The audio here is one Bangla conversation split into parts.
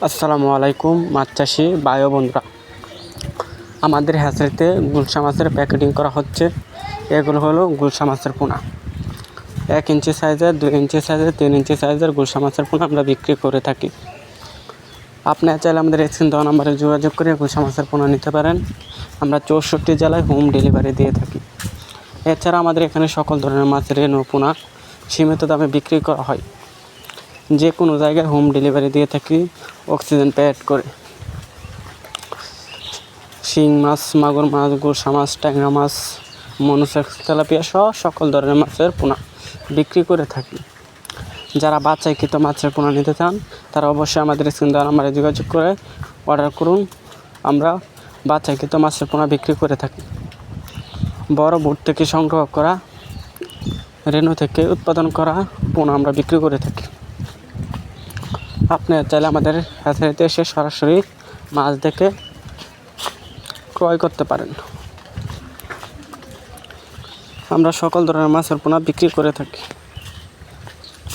আসসালামু আলাইকুম মাছ চাষি ভাই ও বন্ধুরা, আমাদের হ্যাচারিতে গুলশা মাছের প্যাকেটিং করা হচ্ছে। এগুলো হলো গুলশা মাছের পোনা। 1 ইঞ্চি সাইজের, 2 ইঞ্চি সাইজের, 3 ইঞ্চি সাইজের গুলশা মাছের পোনা আমরা বিক্রি করে থাকি। আপনারা চাইলে আমাদের স্ক্রিন দেওয়া নাম্বারে যোগাযোগ করে গুলশা মাছের পোনা নিতে পারেন। আমরা 64 জেলায় হোম ডেলিভারি দিয়ে থাকি। এছাড়া আমাদের এখানে সকল ধরনের মাছের রেনু পোনা সীমিত দামে বিক্রি করা হয়। যে কোনো জায়গায় হোম ডেলিভারি দিয়ে থাকি অক্সিজেন প্যাড করে। শিং মাছ, মাগুর মাছ, গুলশা মাছ, ট্যাংরা মাছ, মনুসেক্স, তেলাপিয়া সহ সকল ধরনের মাছের পোনা বিক্রি করে থাকি। যারা বাছাইকৃত মাছের পোনা নিতে চান তারা অবশ্যই আমাদের স্ক্রিন দেওয়া নাম্বারে যোগাযোগ করে অর্ডার করুন। আমরা বাছাইকৃত মাছের পোনা বিক্রি করে থাকি। বড় বুট থেকে সংগ্রহ করা, রেনু থেকে উৎপাদন করা পোনা আমরা বিক্রি করে থাকি। আপনি চাইলে আমাদের হ্যাচারিতে এসে সরাসরি মাছ দেখে ক্রয় করতে পারেন। আমরা সকল ধরনের মাছের পোনা বিক্রি করে থাকি।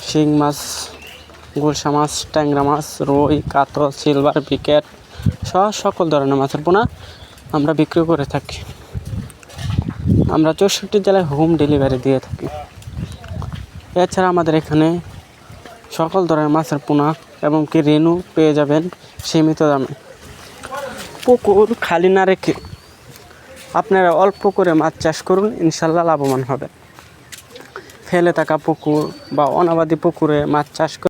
শিং মাছ, গুলশা মাছ, ট্যাংরা মাছ, রুই, কাতল, সিলভার, বিকেট সহ সকল ধরনের মাছের পোনা আমরা বিক্রি করে থাকি। আমরা 64 জেলায় হোম ডেলিভারি দিয়ে থাকি। এছাড়া আমাদের এখানে সকল ধরনের মাছের পোনা এবং কি রেনু পেয়ে যাবেন সীমিত দামে। পুকুর খালি না রেখে আপনারা অল্প করে মাছ চাষ করুন, ইনশাল্লাহ লাভবান হবেন। ফেলে থাকা পুকুর বা অনাবাদি পুকুরে মাছ চাষ